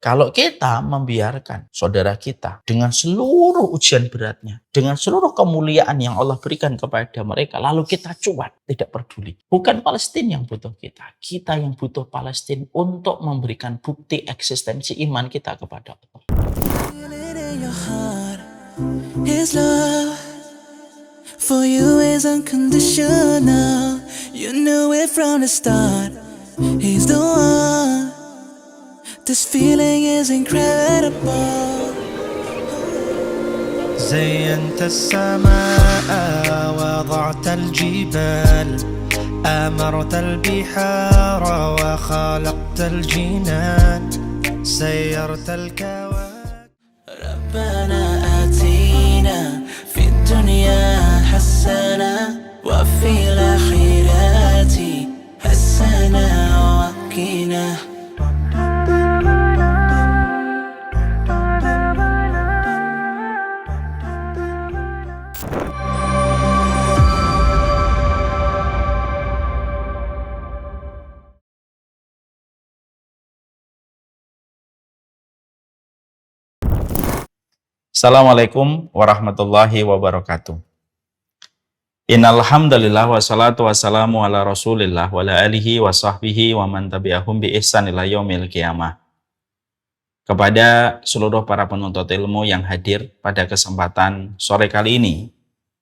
Kalau kita membiarkan saudara kita dengan seluruh ujian beratnya, dengan seluruh kemuliaan yang Allah berikan kepada mereka, lalu kita cuek, tidak peduli. Bukan Palestina yang butuh kita, kita yang butuh Palestina untuk memberikan bukti eksistensi iman kita kepada Allah. His love for you is unconditional. You knew it from the start. He's the one. This feeling is incredible. زينت السماء وضعت الجبال أمرت البحار وخلقت الجنان سيرت الكواكب ربنا آتينا في الدنيا حسنة وفي الآخرة حسنة وقنا. Assalamualaikum warahmatullahi wabarakatuh. Innal hamdalillah wassalatu wassalamu ala Rasulillah wa ala alihi wa sahbihi wa man tabi'ahum bi ihsan ila yaumil qiyamah. Kepada seluruh para penuntut ilmu yang hadir pada kesempatan sore kali ini,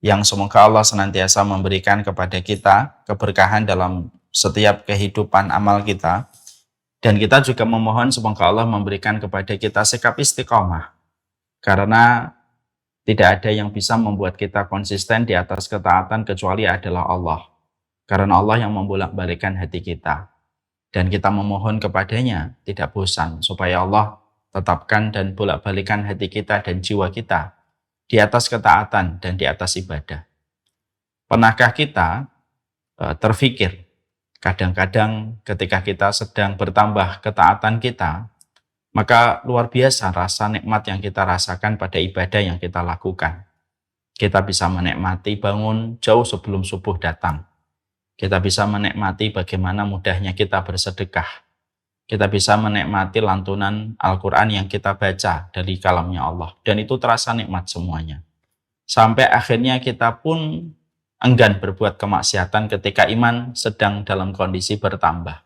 yang semoga Allah senantiasa memberikan kepada kita keberkahan dalam setiap kehidupan amal kita, dan kita juga memohon semoga Allah memberikan kepada kita sikap istiqomah. Karena tidak ada yang bisa membuat kita konsisten di atas ketaatan kecuali adalah Allah. Karena Allah yang membolak-balikan hati kita. Dan kita memohon kepadanya tidak bosan supaya Allah tetapkan dan bolak-balikan hati kita dan jiwa kita di atas ketaatan dan di atas ibadah. Pernahkah kita terfikir kadang-kadang ketika kita sedang bertambah ketaatan kita, maka luar biasa rasa nikmat yang kita rasakan pada ibadah yang kita lakukan. Kita bisa menikmati bangun jauh sebelum subuh datang. Kita bisa menikmati bagaimana mudahnya kita bersedekah. Kita bisa menikmati lantunan Al-Quran yang kita baca dari kalamnya Allah. Dan itu terasa nikmat semuanya. Sampai akhirnya kita pun enggan berbuat kemaksiatan ketika iman sedang dalam kondisi bertambah.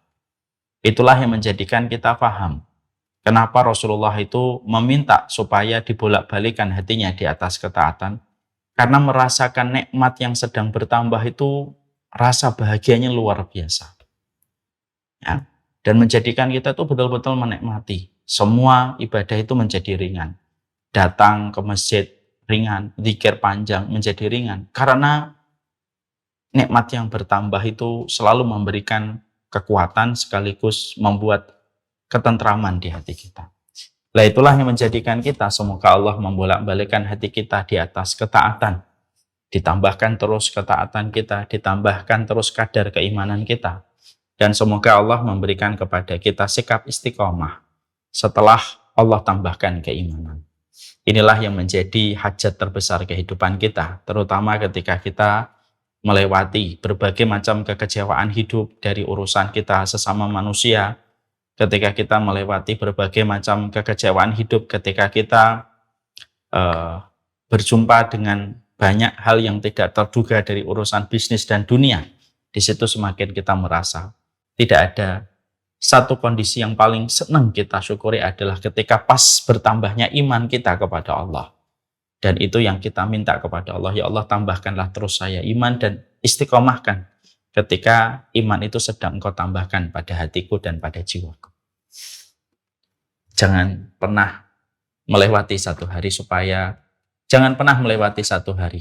Itulah yang menjadikan kita paham kenapa Rasulullah itu meminta supaya dibolak-balikan hatinya di atas ketaatan? Karena merasakan nikmat yang sedang bertambah itu rasa bahagianya luar biasa. Ya, dan menjadikan kita itu betul-betul menikmati. Semua ibadah itu menjadi ringan. Datang ke masjid ringan, zikir panjang menjadi ringan. Karena nikmat yang bertambah itu selalu memberikan kekuatan sekaligus membuat ketentraman di hati kita. Nah, itulah yang menjadikan kita semoga Allah membolak-balikan hati kita di atas ketaatan. Ditambahkan terus ketaatan kita, ditambahkan terus kadar keimanan kita. Dan semoga Allah memberikan kepada kita sikap istiqomah setelah Allah tambahkan keimanan. Inilah yang menjadi hajat terbesar kehidupan kita, terutama ketika kita melewati berbagai macam kekecewaan hidup dari urusan kita sesama manusia, ketika kita melewati berbagai macam kekecewaan hidup, ketika kita berjumpa dengan banyak hal yang tidak terduga dari urusan bisnis dan dunia, di situ semakin kita merasa tidak ada satu kondisi yang paling senang kita syukuri adalah ketika pas bertambahnya iman kita kepada Allah. Dan itu yang kita minta kepada Allah, ya Allah tambahkanlah terus saya iman dan istiqomahkan ketika iman itu sedang Engkau tambahkan pada hatiku dan pada jiwaku. Jangan pernah melewati satu hari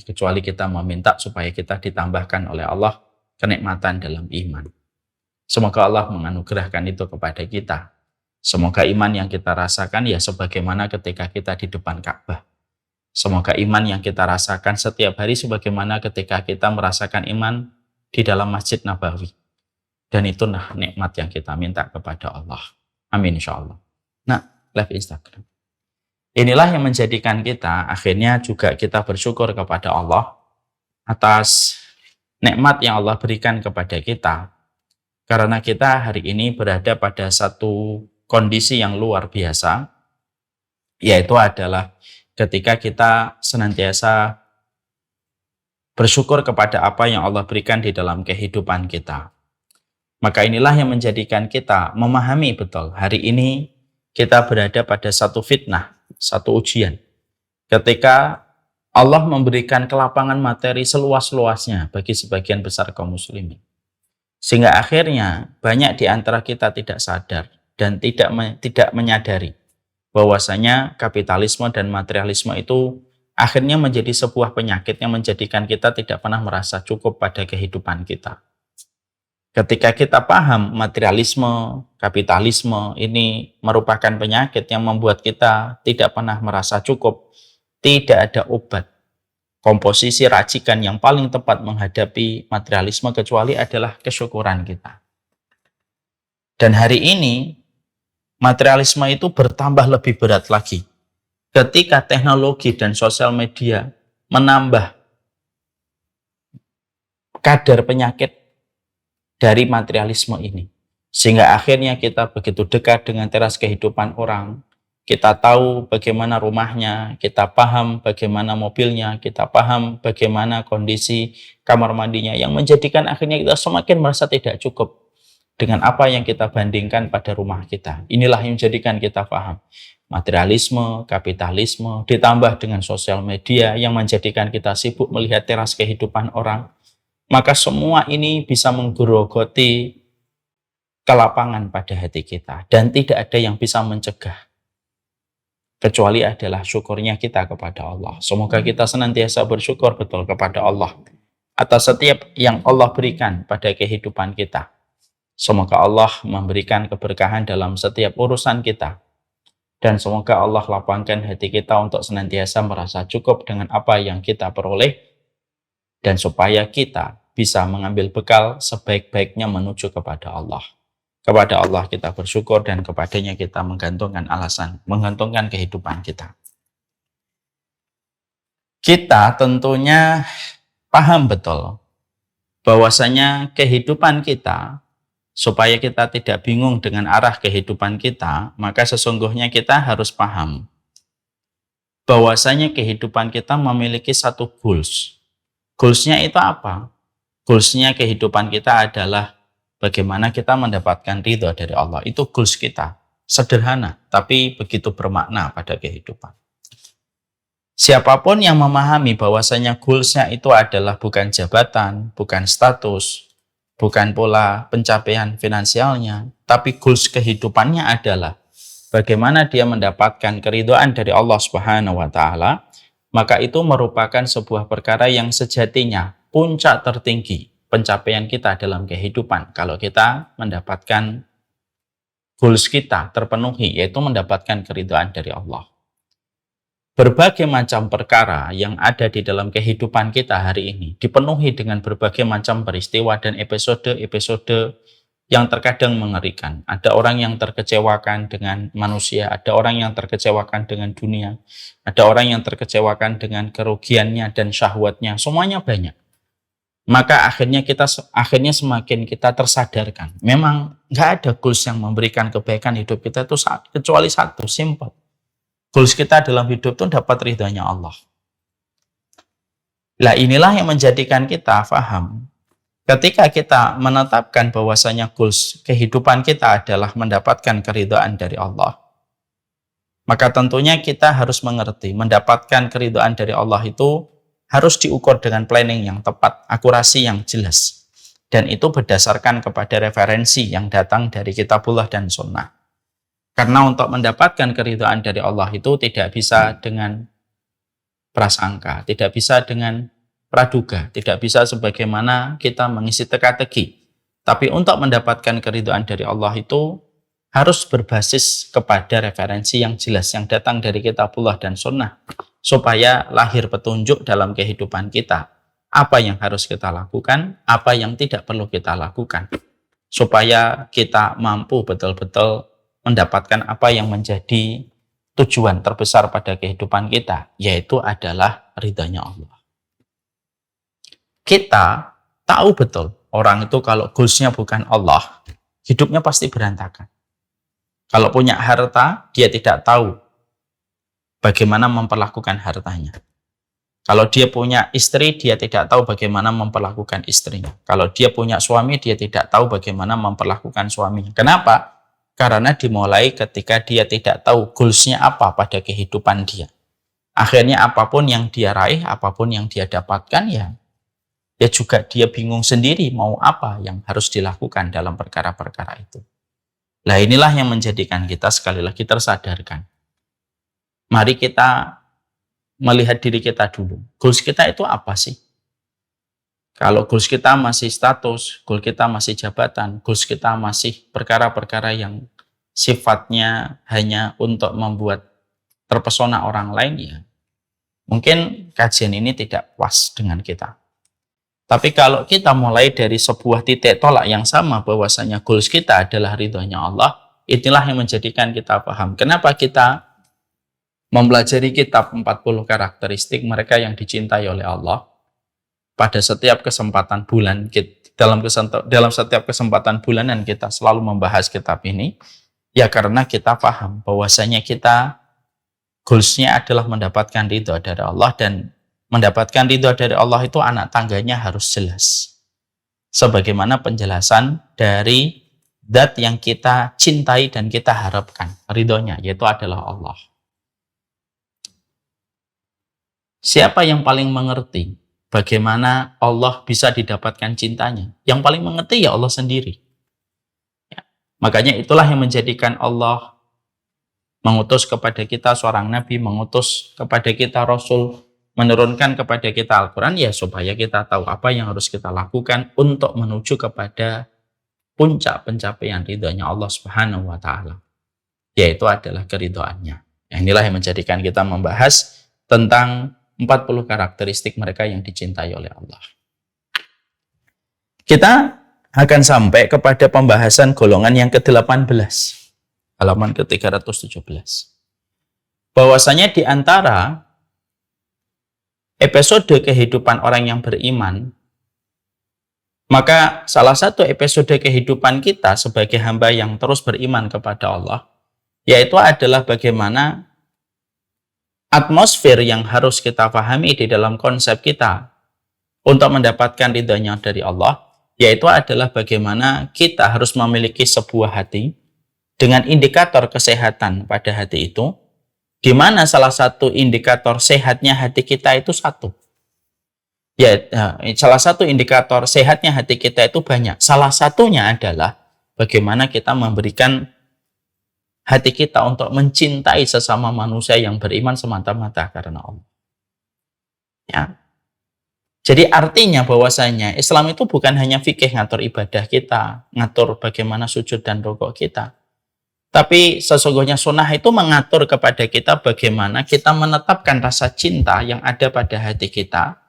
kecuali kita meminta supaya kita ditambahkan oleh Allah kenikmatan dalam iman. Semoga Allah menganugerahkan itu kepada kita. Semoga iman yang kita rasakan ya sebagaimana ketika kita di depan Ka'bah. Semoga iman yang kita rasakan setiap hari sebagaimana ketika kita merasakan iman di dalam Masjid Nabawi. Dan itu nikmat yang kita minta kepada Allah. Amin insyaallah. Nah, live Instagram. Inilah yang menjadikan kita akhirnya juga kita bersyukur kepada Allah atas nikmat yang Allah berikan kepada kita. Karena kita hari ini berada pada satu kondisi yang luar biasa, yaitu adalah ketika kita senantiasa bersyukur kepada apa yang Allah berikan di dalam kehidupan kita. Maka inilah yang menjadikan kita memahami betul hari ini kita berada pada satu fitnah, satu ujian. Ketika Allah memberikan kelapangan materi seluas-luasnya bagi sebagian besar kaum muslimin. Sehingga akhirnya banyak di antara kita tidak sadar dan tidak menyadari bahwasanya kapitalisme dan materialisme itu akhirnya menjadi sebuah penyakit yang menjadikan kita tidak pernah merasa cukup pada kehidupan kita. Ketika kita paham materialisme, kapitalisme ini merupakan penyakit yang membuat kita tidak pernah merasa cukup, tidak ada obat komposisi racikan yang paling tepat menghadapi materialisme kecuali adalah kesyukuran kita. Dan hari ini materialisme itu bertambah lebih berat lagi ketika teknologi dan sosial media menambah kadar penyakit dari materialisme ini. Sehingga akhirnya kita begitu dekat dengan teras kehidupan orang. Kita tahu bagaimana rumahnya, kita paham bagaimana mobilnya, kita paham bagaimana kondisi kamar mandinya, yang menjadikan akhirnya kita semakin merasa tidak cukup dengan apa yang kita bandingkan pada rumah kita. Inilah yang menjadikan kita paham. Materialisme, kapitalisme, ditambah dengan sosial media yang menjadikan kita sibuk melihat teras kehidupan orang. Maka semua ini bisa menggerogoti kelapangan pada hati kita. Dan tidak ada yang bisa mencegah. Kecuali adalah syukurnya kita kepada Allah. Semoga kita senantiasa bersyukur betul kepada Allah atas setiap yang Allah berikan pada kehidupan kita. Semoga Allah memberikan keberkahan dalam setiap urusan kita. Dan semoga Allah lapangkan hati kita untuk senantiasa merasa cukup dengan apa yang kita peroleh. Dan supaya kita bisa mengambil bekal sebaik-baiknya menuju kepada Allah. Kepada Allah kita bersyukur dan kepadanya kita menggantungkan alasan, menggantungkan kehidupan kita. Kita tentunya paham betul bahwasanya kehidupan kita, supaya kita tidak bingung dengan arah kehidupan kita, maka sesungguhnya kita harus paham bahwasanya kehidupan kita memiliki satu goals. Goalsnya itu apa? Goalsnya kehidupan kita adalah bagaimana kita mendapatkan ridho dari Allah. Itu goals kita. Sederhana, tapi begitu bermakna pada kehidupan. Siapapun yang memahami bahwasanya goalsnya itu adalah bukan jabatan, bukan status, bukan pula pencapaian finansialnya, tapi goals kehidupannya adalah bagaimana dia mendapatkan keridhaan dari Allah Subhanahu wa Ta'ala, maka itu merupakan sebuah perkara yang sejatinya puncak tertinggi pencapaian kita dalam kehidupan kalau kita mendapatkan goals kita terpenuhi, yaitu mendapatkan keridhaan dari Allah. Berbagai macam perkara yang ada di dalam kehidupan kita hari ini dipenuhi dengan berbagai macam peristiwa dan episode-episode yang terkadang mengerikan. Ada orang yang terkecewakan dengan manusia, ada orang yang terkecewakan dengan dunia, ada orang yang terkecewakan dengan kerugiannya dan syahwatnya, semuanya banyak. Maka akhirnya semakin kita tersadarkan. Memang nggak ada goals yang memberikan kebaikan hidup kita itu kecuali satu, simple. Goals kita dalam hidup itu dapat ridhanya Allah. Lah inilah yang menjadikan kita paham. Ketika kita menetapkan bahwasanya goals kehidupan kita adalah mendapatkan keridhaan dari Allah, maka tentunya kita harus mengerti mendapatkan keridhaan dari Allah itu harus diukur dengan planning yang tepat, akurasi yang jelas. Dan itu berdasarkan kepada referensi yang datang dari kitabullah dan sunnah. Karena untuk mendapatkan keridhaan dari Allah itu tidak bisa dengan prasangka, tidak bisa dengan praduga, tidak bisa sebagaimana kita mengisi teka-teki. Tapi untuk mendapatkan keridhaan dari Allah itu harus berbasis kepada referensi yang jelas yang datang dari kitabullah dan sunnah. Supaya lahir petunjuk dalam kehidupan kita. Apa yang harus kita lakukan, apa yang tidak perlu kita lakukan. Supaya kita mampu betul-betul mendapatkan apa yang menjadi tujuan terbesar pada kehidupan kita, yaitu adalah ridhanya Allah. Kita tahu betul, orang itu kalau goalsnya bukan Allah, hidupnya pasti berantakan. Kalau punya harta, dia tidak tahu bagaimana memperlakukan hartanya. Kalau dia punya istri, dia tidak tahu bagaimana memperlakukan istrinya. Kalau dia punya suami, dia tidak tahu bagaimana memperlakukan suaminya. Kenapa? Karena dimulai ketika dia tidak tahu goals-nya apa pada kehidupan dia. Akhirnya apapun yang dia raih, apapun yang dia dapatkan, ya juga dia bingung sendiri mau apa yang harus dilakukan dalam perkara-perkara itu. Nah, inilah yang menjadikan kita sekali lagi tersadarkan. Mari kita melihat diri kita dulu. Goals kita itu apa sih? Kalau goals kita masih status, goals kita masih jabatan, goals kita masih perkara-perkara yang sifatnya hanya untuk membuat terpesona orang lain, ya mungkin kajian ini tidak puas dengan kita. Tapi kalau kita mulai dari sebuah titik tolak yang sama, bahwasanya goals kita adalah ridhonya Allah, inilah yang menjadikan kita paham. Kenapa kita mempelajari kitab 40 karakteristik mereka yang dicintai oleh Allah pada setiap kesempatan bulan, dalam setiap kesempatan bulanan kita selalu membahas kitab ini, ya karena kita paham bahwasanya kita goals-nya adalah mendapatkan ridho dari Allah, dan mendapatkan ridho dari Allah itu anak tangganya harus jelas. Sebagaimana penjelasan dari zat yang kita cintai dan kita harapkan ridhonya, yaitu adalah Allah. Siapa yang paling mengerti bagaimana Allah bisa didapatkan cintanya? Yang paling mengerti ya Allah sendiri. Ya. Makanya itulah yang menjadikan Allah mengutus kepada kita seorang Nabi, mengutus kepada kita Rasul, menurunkan kepada kita Al-Quran, ya supaya kita tahu apa yang harus kita lakukan untuk menuju kepada puncak pencapaian ridhonya Allah Subhanahu wa Ta'ala, yaitu adalah keridhoannya. Inilah yang menjadikan kita membahas tentang 40 karakteristik mereka yang dicintai oleh Allah. Kita akan sampai kepada pembahasan golongan yang ke-18, halaman ke-317. Bahwasanya di antara episode kehidupan orang yang beriman, maka salah satu episode kehidupan kita sebagai hamba yang terus beriman kepada Allah, yaitu adalah bagaimana atmosfer yang harus kita pahami di dalam konsep kita untuk mendapatkan ridhonya dari Allah, yaitu adalah bagaimana kita harus memiliki sebuah hati dengan indikator kesehatan pada hati itu, di mana salah satu indikator sehatnya hati kita itu satu. Ya, salah satu indikator sehatnya hati kita itu banyak. Salah satunya adalah bagaimana kita memberikan hati kita untuk mencintai sesama manusia yang beriman semata-mata karena Allah. Ya. Jadi artinya bahwasanya Islam itu bukan hanya fikih ngatur ibadah kita, ngatur bagaimana sujud dan rukuk kita. Tapi sesungguhnya sunnah itu mengatur kepada kita bagaimana kita menetapkan rasa cinta yang ada pada hati kita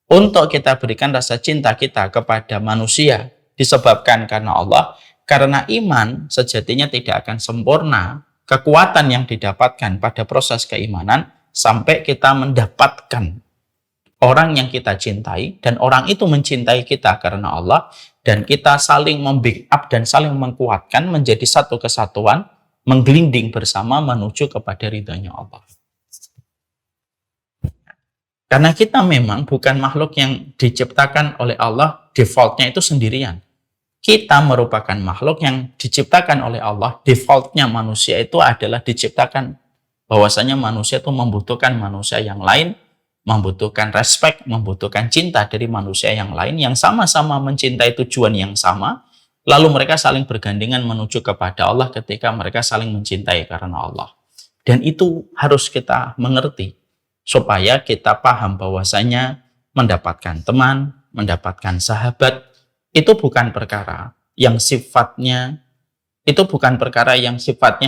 untuk kita berikan rasa cinta kita kepada manusia disebabkan karena Allah. Karena iman sejatinya tidak akan sempurna, kekuatan yang didapatkan pada proses keimanan sampai kita mendapatkan orang yang kita cintai dan orang itu mencintai kita karena Allah, dan kita saling membackup dan saling menguatkan menjadi satu kesatuan, menggelinding bersama menuju kepada ridhonya Allah. Karena kita memang bukan makhluk yang diciptakan oleh Allah defaultnya itu sendirian. Kita merupakan makhluk yang diciptakan oleh Allah, defaultnya manusia itu adalah diciptakan bahwasanya manusia itu membutuhkan manusia yang lain, membutuhkan respect, membutuhkan cinta dari manusia yang lain yang sama-sama mencintai tujuan yang sama. Lalu mereka saling bergandengan menuju kepada Allah ketika mereka saling mencintai karena Allah. Dan itu harus kita mengerti supaya kita paham bahwasanya mendapatkan teman, mendapatkan sahabat itu bukan perkara yang sifatnya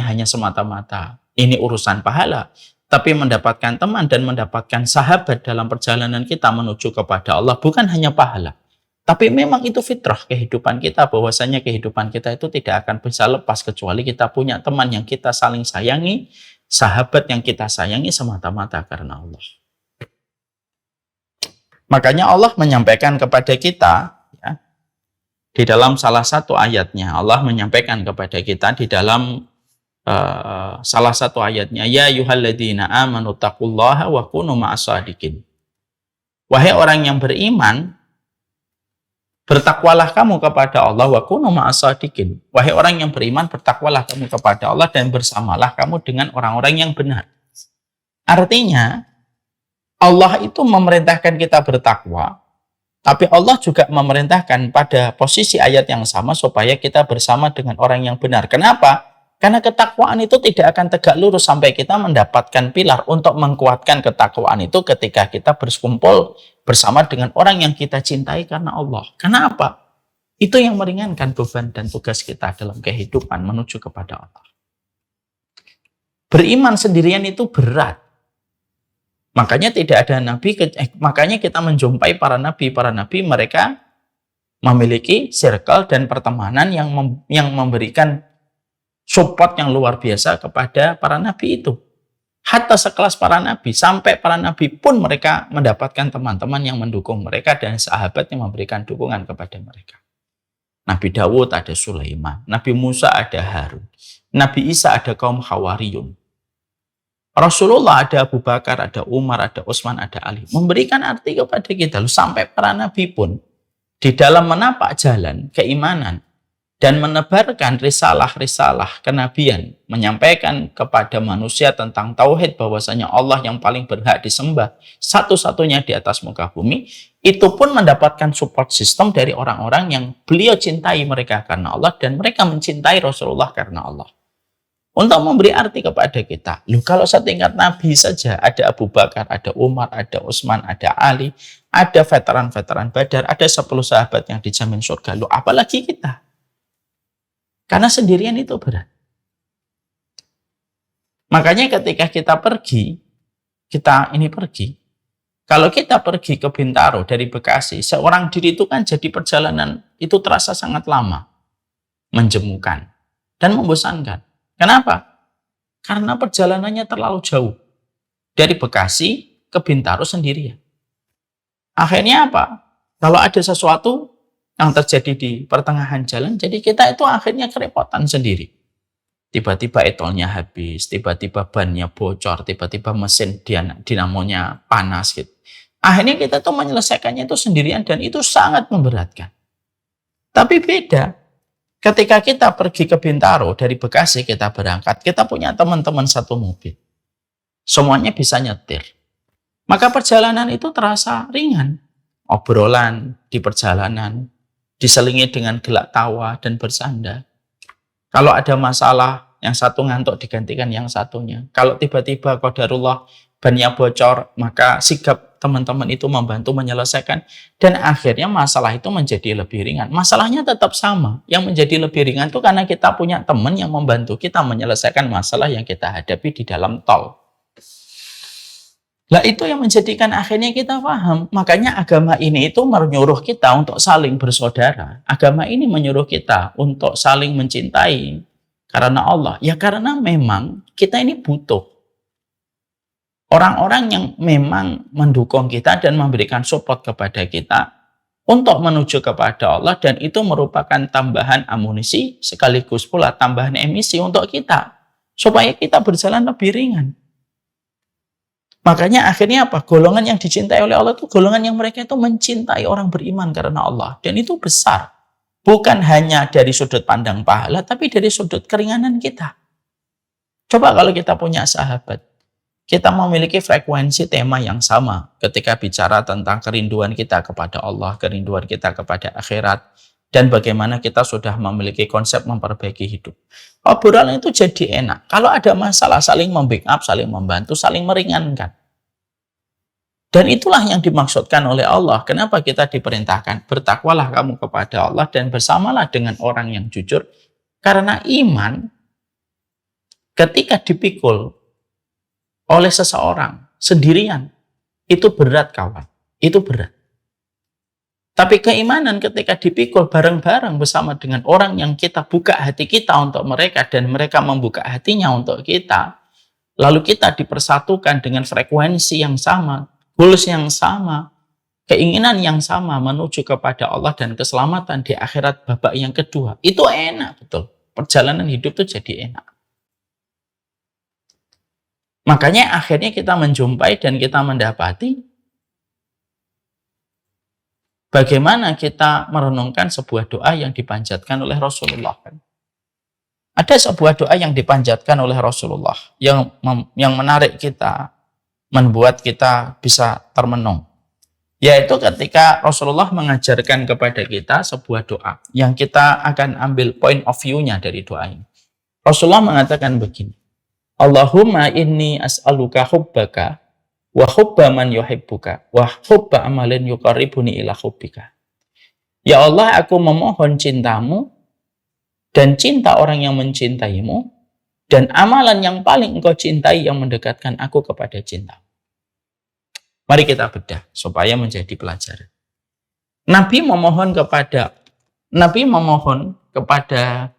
hanya semata-mata ini urusan pahala, tapi mendapatkan teman dan mendapatkan sahabat dalam perjalanan kita menuju kepada Allah bukan hanya pahala. Tapi memang itu fitrah kehidupan kita, bahwasanya kehidupan kita itu tidak akan bisa lepas kecuali kita punya teman yang kita saling sayangi, sahabat yang kita sayangi semata-mata karena Allah. Makanya Allah menyampaikan kepada kita, ya, di dalam salah satu ayatnya, Allah menyampaikan kepada kita di dalam salah satu ayatnya, ya ayyuhalladzina amanu taqullaha wa kunu ma'as-shadiqin. Wahai orang yang beriman, bertakwalah kamu kepada Allah, wa kunu ma'as-shadiqin. Wahai orang yang beriman, bertakwalah kamu kepada Allah dan bersamalah kamu dengan orang-orang yang benar. Artinya, Allah itu memerintahkan kita bertakwa, tapi Allah juga memerintahkan pada posisi ayat yang sama supaya kita bersama dengan orang yang benar. Kenapa? Karena ketakwaan itu tidak akan tegak lurus sampai kita mendapatkan pilar untuk menguatkan ketakwaan itu ketika kita berkumpul bersama dengan orang yang kita cintai karena Allah. Kenapa? Itu yang meringankan beban dan tugas kita dalam kehidupan menuju kepada Allah. Beriman sendirian itu berat. Makanya tidak ada nabi, makanya kita menjumpai para nabi mereka memiliki circle dan pertemanan yang memberikan support yang luar biasa kepada para nabi itu. Hatta sekelas para nabi, sampai para nabi pun mereka mendapatkan teman-teman yang mendukung mereka dan sahabat yang memberikan dukungan kepada mereka. Nabi Dawud ada Sulaiman, Nabi Musa ada Harun, Nabi Isa ada kaum Hawariyun. Rasulullah ada Abu Bakar, ada Umar, ada Utsman, ada Ali. Memberikan arti kepada kita. Sampai para nabi pun di dalam menapak jalan keimanan dan menebarkan risalah-risalah kenabian, menyampaikan kepada manusia tentang tauhid bahwasanya Allah yang paling berhak disembah, satu-satunya di atas muka bumi, itu pun mendapatkan support system dari orang-orang yang beliau cintai mereka karena Allah dan mereka mencintai Rasulullah karena Allah. Untuk memberi arti kepada kita, kalau setingkat Nabi saja ada Abu Bakar, ada Umar, ada Utsman, ada Ali, ada veteran-veteran Badar, ada 10 sahabat yang dijamin surga, apalagi kita? Karena sendirian itu berat. Makanya ketika kita pergi, kalau kita pergi ke Bintaro dari Bekasi, seorang diri itu kan jadi perjalanan itu terasa sangat lama, menjemukan, dan membosankan. Kenapa? Karena perjalanannya terlalu jauh. Dari Bekasi ke Bintaro sendirian. Akhirnya apa? Kalau ada sesuatu yang terjadi di pertengahan jalan, jadi kita itu akhirnya kerepotan sendiri. Tiba-tiba etolnya habis, tiba-tiba bannya bocor, tiba-tiba mesin dinamonya panas gitu. Akhirnya kita tuh menyelesaikannya itu sendirian dan itu sangat memberatkan. Tapi beda. Ketika kita pergi ke Bintaro, dari Bekasi kita berangkat, kita punya teman-teman satu mobil. Semuanya bisa nyetir. Maka perjalanan itu terasa ringan. Obrolan di perjalanan, diselingi dengan gelak tawa dan bersanda. Kalau ada masalah, yang satu ngantuk digantikan yang satunya. Kalau tiba-tiba qadarullah bannya bocor, maka sigap teman-teman itu membantu menyelesaikan dan akhirnya masalah itu menjadi lebih ringan. Masalahnya tetap sama. Yang menjadi lebih ringan itu karena kita punya teman yang membantu kita menyelesaikan masalah yang kita hadapi di dalam tol. Lah itu yang menjadikan akhirnya kita paham. Makanya agama ini itu menyuruh kita untuk saling bersaudara. Agama ini menyuruh kita untuk saling mencintai karena Allah. Ya karena memang kita ini butuh orang-orang yang memang mendukung kita dan memberikan support kepada kita untuk menuju kepada Allah dan itu merupakan tambahan amunisi sekaligus pula tambahan emisi untuk kita supaya kita berjalan lebih ringan. Makanya akhirnya apa? Golongan yang dicintai oleh Allah itu golongan yang mereka itu mencintai orang beriman karena Allah dan itu besar. Bukan hanya dari sudut pandang pahala tapi dari sudut keringanan kita. Coba kalau kita punya sahabat, kita memiliki frekuensi tema yang sama ketika bicara tentang kerinduan kita kepada Allah, kerinduan kita kepada akhirat, dan bagaimana kita sudah memiliki konsep memperbaiki hidup. Obrolan itu jadi enak. Kalau ada masalah, saling membackup, saling membantu, saling meringankan. Dan itulah yang dimaksudkan oleh Allah. Kenapa kita diperintahkan? Bertakwalah kamu kepada Allah dan bersamalah dengan orang yang jujur. Karena iman, ketika dipikul oleh seseorang sendirian, itu berat kawan, itu berat. Tapi keimanan ketika dipikul bareng-bareng bersama dengan orang yang kita buka hati kita untuk mereka dan mereka membuka hatinya untuk kita, lalu kita dipersatukan dengan frekuensi yang sama, goals yang sama, keinginan yang sama menuju kepada Allah dan keselamatan di akhirat babak yang kedua, itu enak betul. Perjalanan hidup itu jadi enak. Makanya akhirnya kita menjumpai dan kita mendapati bagaimana kita merenungkan sebuah doa yang dipanjatkan oleh Rasulullah. Ada sebuah doa yang dipanjatkan oleh Rasulullah yang menarik kita, membuat kita bisa termenung. Yaitu ketika Rasulullah mengajarkan kepada kita sebuah doa yang kita akan ambil point of view-nya dari doa ini. Rasulullah mengatakan begini, Allahumma inni as'aluka hubbaka wa hubba man yuhibbuka wa hubba amalin yuqarribuni ila hubbika. Ya Allah, aku memohon cintamu dan cinta orang yang mencintaimu dan amalan yang paling engkau cintai yang mendekatkan aku kepada cinta. Mari kita bedah supaya menjadi pelajaran. Nabi memohon kepada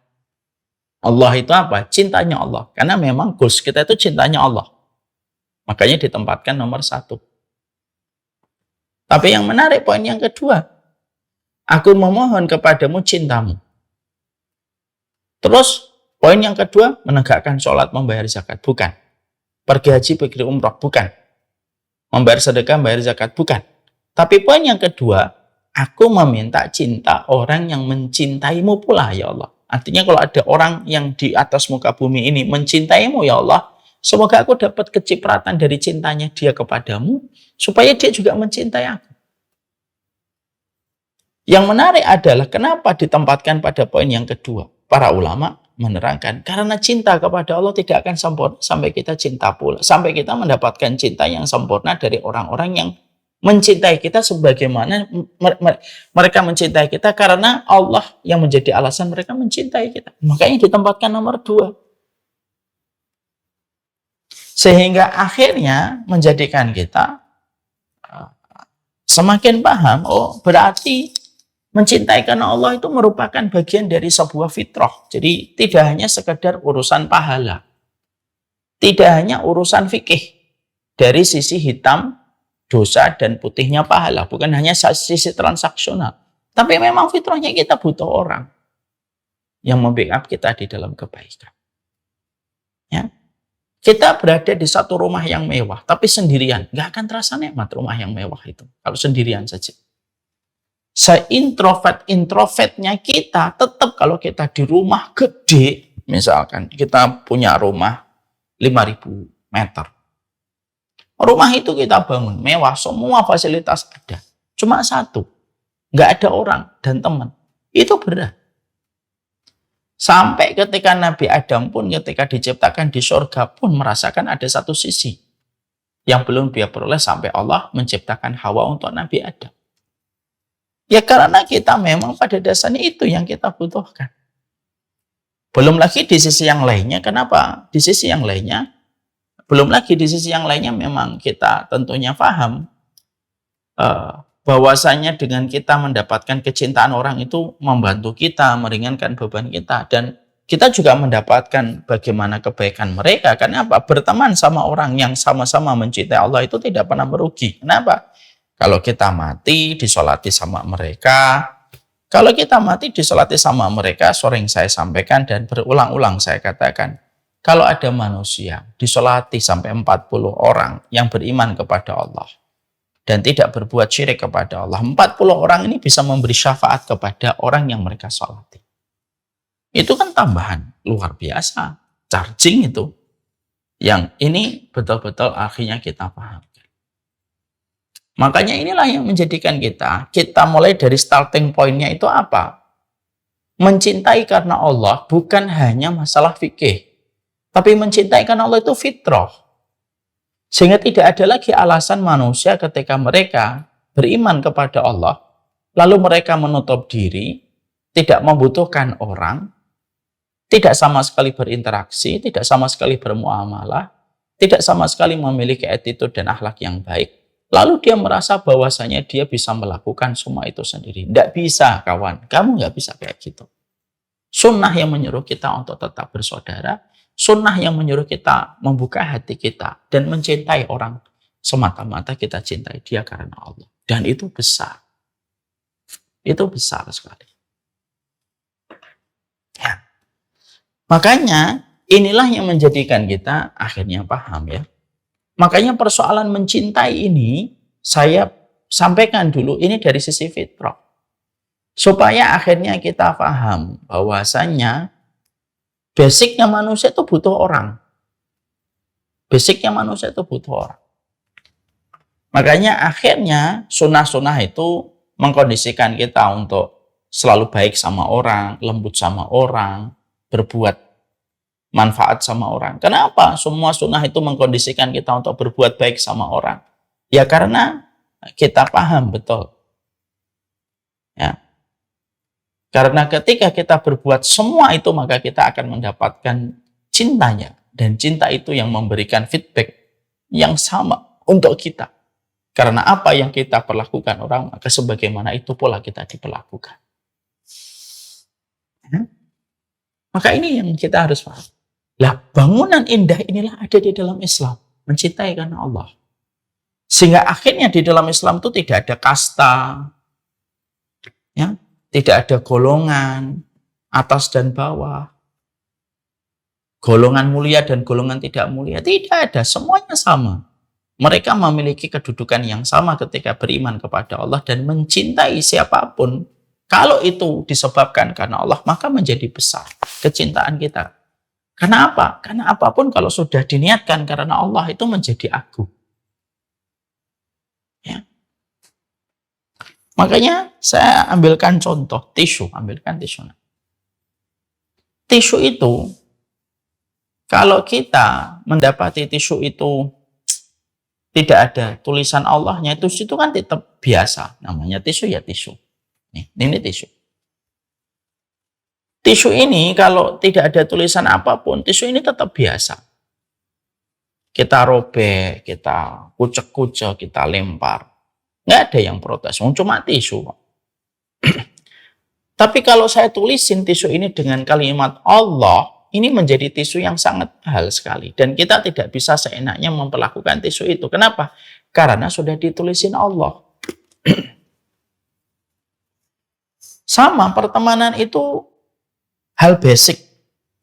Allah itu apa? Cintanya Allah. Karena memang goals kita itu cintanya Allah. Makanya ditempatkan nomor 1. Tapi yang menarik poin yang kedua. Aku memohon kepadamu cintamu. Terus poin yang kedua, menegakkan sholat, membayar zakat. Bukan. Pergi haji, pergi umrah. Bukan. Membayar sedekah, membayar zakat. Bukan. Tapi poin yang kedua, aku meminta cinta orang yang mencintaimu pula ya Allah. Artinya kalau ada orang yang di atas muka bumi ini mencintaimu ya Allah, semoga aku dapat kecipratan dari cintanya dia kepadamu, supaya dia juga mencintai aku. Yang menarik adalah kenapa ditempatkan pada poin yang kedua. Para ulama menerangkan, karena cinta kepada Allah tidak akan sempurna sampai kita cinta pula. Sampai kita mendapatkan cinta yang sempurna dari orang-orang yang mencintai kita sebagaimana mereka mencintai kita, karena Allah yang menjadi alasan mereka mencintai kita. Makanya ditempatkan nomor 2. Sehingga akhirnya menjadikan kita semakin paham, oh berarti mencintai karena Allah itu merupakan bagian dari sebuah fitrah. Jadi tidak hanya sekedar urusan pahala. Tidak hanya urusan fikih. Dari sisi hitam dosa dan putihnya pahala. Bukan hanya sisi transaksional. Tapi memang fitrahnya kita butuh orang yang membackup kita di dalam kebaikan. Ya. Kita berada di satu rumah yang mewah, tapi sendirian. Nggak akan terasa nikmat rumah yang mewah itu. Kalau sendirian saja. Seintrovert-introvertnya kita, tetap kalau kita di rumah gede, misalkan kita punya rumah 5.000 meter. Rumah itu kita bangun, mewah, semua fasilitas ada. Cuma satu, nggak ada orang dan teman. Itu berat. Sampai ketika Nabi Adam pun ketika diciptakan di surga pun merasakan ada satu sisi yang belum dia peroleh sampai Allah menciptakan Hawa untuk Nabi Adam. Ya karena kita memang pada dasarnya itu yang kita butuhkan. Belum lagi di sisi yang lainnya, kenapa? Di sisi yang lainnya, memang kita tentunya paham bahwasanya dengan kita mendapatkan kecintaan orang itu membantu kita, meringankan beban kita. Dan kita juga mendapatkan bagaimana kebaikan mereka. Kenapa? Berteman sama orang yang sama-sama mencintai Allah itu tidak pernah merugi. Kenapa? Kalau kita mati disolati sama mereka, sering saya sampaikan dan berulang-ulang saya katakan, kalau ada manusia disolati sampai 40 orang yang beriman kepada Allah dan tidak berbuat syirik kepada Allah, 40 orang ini bisa memberi syafaat kepada orang yang mereka solati. Itu kan tambahan luar biasa, charging itu. Yang ini betul-betul akhirnya kita paham. Makanya inilah yang menjadikan kita mulai dari starting point-nya itu apa? Mencintai karena Allah bukan hanya masalah fikih. Tapi mencintai karena Allah itu fitrah. Sehingga tidak ada lagi alasan manusia ketika mereka beriman kepada Allah, lalu mereka menutup diri, tidak membutuhkan orang, tidak sama sekali berinteraksi, tidak sama sekali bermuamalah, tidak sama sekali memiliki attitude dan akhlak yang baik. Lalu dia merasa bahwasanya dia bisa melakukan semua itu sendiri. Tidak bisa, kawan. Kamu nggak bisa kayak gitu. Sunnah yang menyuruh kita untuk tetap bersaudara. Sunnah yang menyuruh kita membuka hati kita dan mencintai orang semata-mata kita cintai dia karena Allah. Dan itu besar. Itu besar sekali. Ya. Makanya inilah yang menjadikan kita akhirnya paham ya. Makanya persoalan mencintai ini, saya sampaikan dulu, ini dari sisi fitrah. Supaya akhirnya kita paham bahwasanya basicnya manusia itu butuh orang. Basicnya manusia itu butuh orang. Makanya akhirnya sunnah-sunnah itu mengkondisikan kita untuk selalu baik sama orang, lembut sama orang, berbuat manfaat sama orang. Kenapa semua sunnah itu mengkondisikan kita untuk berbuat baik sama orang? Ya karena kita paham betul. Ya. Karena ketika kita berbuat semua itu, maka kita akan mendapatkan cintanya. Dan cinta itu yang memberikan feedback yang sama untuk kita. Karena apa yang kita perlakukan orang, maka sebagaimana itu pula kita diperlakukan. Ya. Maka ini yang kita harus paham. Lah, bangunan indah inilah ada di dalam Islam. Mencintai karena Allah. Sehingga akhirnya di dalam Islam itu tidak ada kasta. Ya, tidak ada golongan, atas dan bawah. Golongan mulia dan golongan tidak mulia. Tidak ada, semuanya sama. Mereka memiliki kedudukan yang sama ketika beriman kepada Allah dan mencintai siapapun. Kalau itu disebabkan karena Allah, maka menjadi besar kecintaan kita. Karena apa? Karena apapun kalau sudah diniatkan karena Allah itu menjadi agung. Ya. Makanya saya ambilkan contoh tisu. Ambilkan tisu. Tisu itu, kalau kita mendapati tisu itu tidak ada tulisan Allahnya, tisu itu kan tetap biasa. Namanya tisu ya tisu. Nih, ini tisu. Tisu ini kalau tidak ada tulisan apapun, tisu ini tetap biasa. Kita robek, kita kucek-kucek, kita lempar. Nggak ada yang protes, cuma tisu. Tapi kalau saya tulisin tisu ini dengan kalimat Allah, ini menjadi tisu yang sangat mahal sekali. Dan kita tidak bisa seenaknya memperlakukan tisu itu. Kenapa? Karena sudah ditulisin Allah. Sama, pertemanan itu hal basic.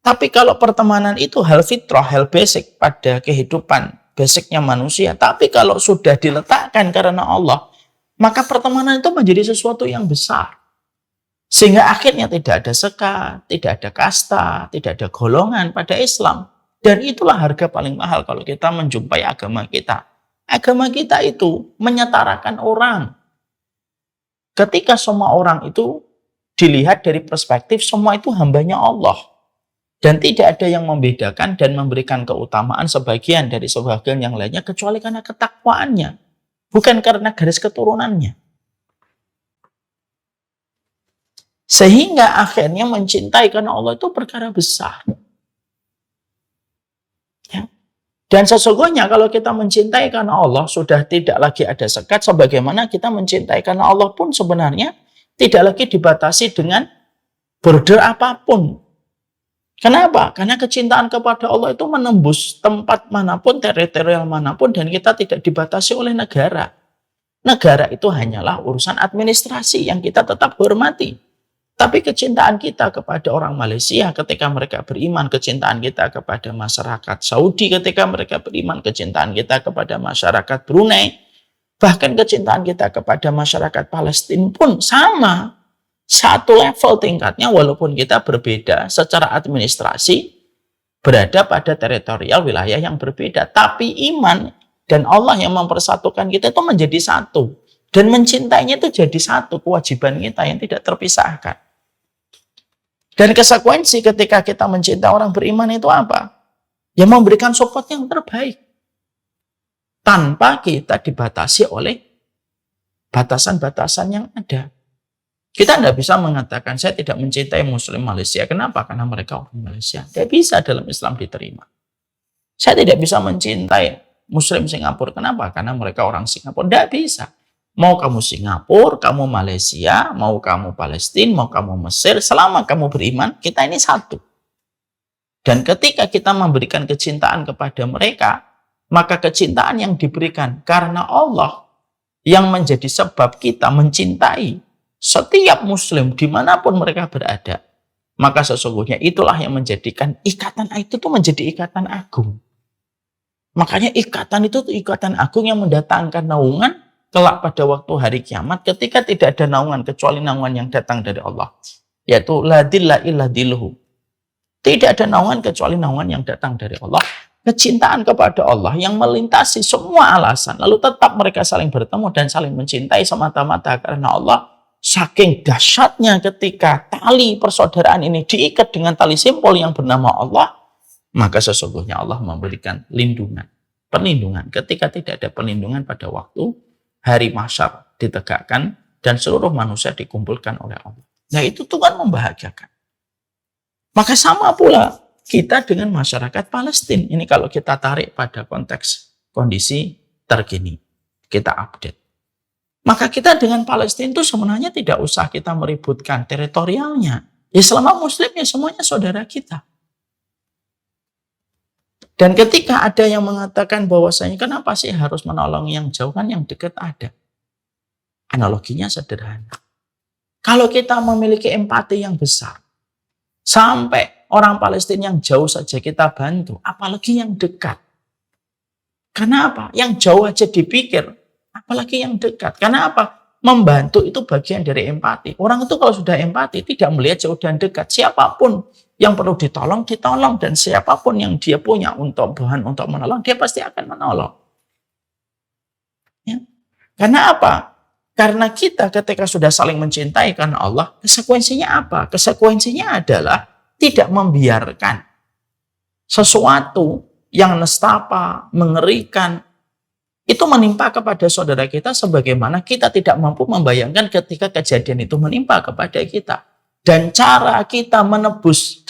Tapi kalau pertemanan itu hal fitrah, hal basic pada kehidupan basicnya manusia. Tapi kalau sudah diletakkan karena Allah, maka pertemanan itu menjadi sesuatu yang besar. Sehingga akhirnya tidak ada sekat, tidak ada kasta, tidak ada golongan pada Islam. Dan itulah harga paling mahal kalau kita menjumpai agama kita. Agama kita itu menyetarakan orang. Ketika semua orang itu dilihat dari perspektif semua itu hambanya Allah. Dan tidak ada yang membedakan dan memberikan keutamaan sebagian dari sebagian yang lainnya kecuali karena ketakwaannya. Bukan karena garis keturunannya. Sehingga akhirnya mencintai karena Allah itu perkara besar. Ya. Dan sesungguhnya kalau kita mencintai karena Allah sudah tidak lagi ada sekat. Sebagaimana kita mencintai karena Allah pun sebenarnya tidak lagi dibatasi dengan border apapun. Kenapa? Karena kecintaan kepada Allah itu menembus tempat manapun, teritorial manapun, dan kita tidak dibatasi oleh negara. Negara itu hanyalah urusan administrasi yang kita tetap hormati. Tapi kecintaan kita kepada orang Malaysia ketika mereka beriman, kecintaan kita kepada masyarakat Saudi ketika mereka beriman, kecintaan kita kepada masyarakat Brunei, bahkan kecintaan kita kepada masyarakat Palestina pun sama. Satu level tingkatnya walaupun kita berbeda secara administrasi, berada pada teritorial wilayah yang berbeda. Tapi iman dan Allah yang mempersatukan kita itu menjadi satu. Dan mencintainya itu jadi satu kewajiban kita yang tidak terpisahkan. Dan konsekuensi ketika kita mencintai orang beriman itu apa? Ya memberikan support yang terbaik. Tanpa kita dibatasi oleh batasan-batasan yang ada. Kita tidak bisa mengatakan saya tidak mencintai Muslim Malaysia. Kenapa? Karena mereka orang Malaysia. Tidak bisa dalam Islam diterima. Saya tidak bisa mencintai Muslim Singapura. Kenapa? Karena mereka orang Singapura. Tidak bisa. Mau kamu Singapura, kamu Malaysia, mau kamu Palestina, mau kamu Mesir, selama kamu beriman, kita ini satu. Dan ketika kita memberikan kecintaan kepada mereka, maka kecintaan yang diberikan karena Allah yang menjadi sebab kita mencintai setiap Muslim dimanapun mereka berada, maka sesungguhnya itulah yang menjadikan ikatan itu tuh menjadi ikatan agung. Makanya ikatan itu ikatan agung yang mendatangkan naungan kelak pada waktu hari kiamat ketika tidak ada naungan kecuali naungan yang datang dari Allah. Yaitu la dilla illa dilluhu. Tidak ada naungan kecuali naungan yang datang dari Allah. Kecintaan kepada Allah yang melintasi semua alasan. Lalu tetap mereka saling bertemu dan saling mencintai semata-mata karena Allah. Saking dahsyatnya ketika tali persaudaraan ini diikat dengan tali simpul yang bernama Allah. Maka sesungguhnya Allah memberikan perlindungan. Ketika tidak ada perlindungan pada waktu hari mahsyar ditegakkan dan seluruh manusia dikumpulkan oleh Allah. Nah itu Tuhan membahagiakan. Maka sama pula kita dengan masyarakat Palestina. Ini kalau kita tarik pada konteks kondisi terkini. Kita update. Maka kita dengan Palestina itu sebenarnya tidak usah kita meributkan teritorialnya. Ya selama Muslim ya semuanya saudara kita. Dan ketika ada yang mengatakan bahwasanya kenapa sih harus menolong yang jauh, kan yang dekat ada. Analoginya sederhana. Kalau kita memiliki empati yang besar, sampai orang Palestina yang jauh saja kita bantu, apalagi yang dekat. Karena apa? Yang jauh aja dipikir, apalagi yang dekat. Karena apa? Membantu itu bagian dari empati. Orang itu kalau sudah empati, tidak melihat jauh dan dekat. Siapapun yang perlu ditolong. Dan siapapun yang dia punya untuk bahan untuk menolong, dia pasti akan menolong. Ya. Karena apa? Karena kita ketika sudah saling mencintai karena Allah, konsekuensinya apa? Konsekuensinya adalah tidak membiarkan sesuatu yang nestapa, mengerikan, itu menimpa kepada saudara kita sebagaimana kita tidak mampu membayangkan ketika kejadian itu menimpa kepada kita. Dan cara kita menepis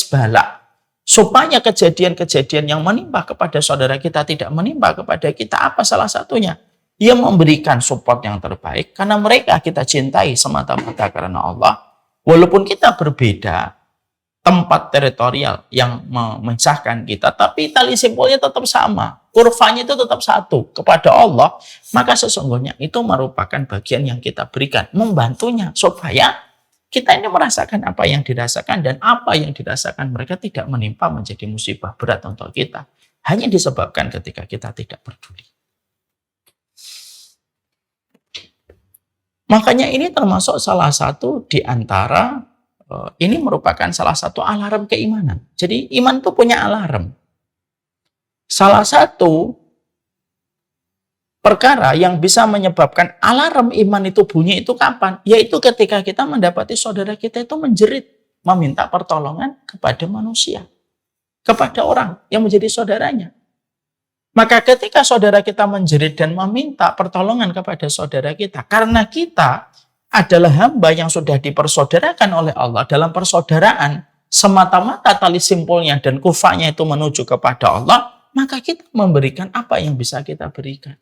bala supaya kejadian-kejadian yang menimpa kepada saudara kita tidak menimpa kepada kita, apa salah satunya? Ia memberikan support yang terbaik karena mereka kita cintai semata-mata karena Allah. Walaupun kita berbeda tempat teritorial yang memisahkan kita, tapi tali simpulnya tetap sama, kurvanya itu tetap satu kepada Allah, maka sesungguhnya itu merupakan bagian yang kita berikan, membantunya supaya kita ini merasakan apa yang dirasakan dan apa yang dirasakan mereka tidak menimpa menjadi musibah berat untuk kita. Hanya disebabkan ketika kita tidak peduli. Makanya ini termasuk salah satu di antara, ini merupakan salah satu alarm keimanan. Jadi iman itu punya alarm. Salah satu perkara yang bisa menyebabkan alarm iman itu bunyi itu kapan? Yaitu ketika kita mendapati saudara kita itu menjerit, meminta pertolongan kepada manusia. Kepada orang yang menjadi saudaranya. Maka ketika saudara kita menjerit dan meminta pertolongan kepada saudara kita, karena kita adalah hamba yang sudah dipersaudarakan oleh Allah dalam persaudaraan, semata-mata tali simpulnya dan kufanya itu menuju kepada Allah, maka kita memberikan apa yang bisa kita berikan.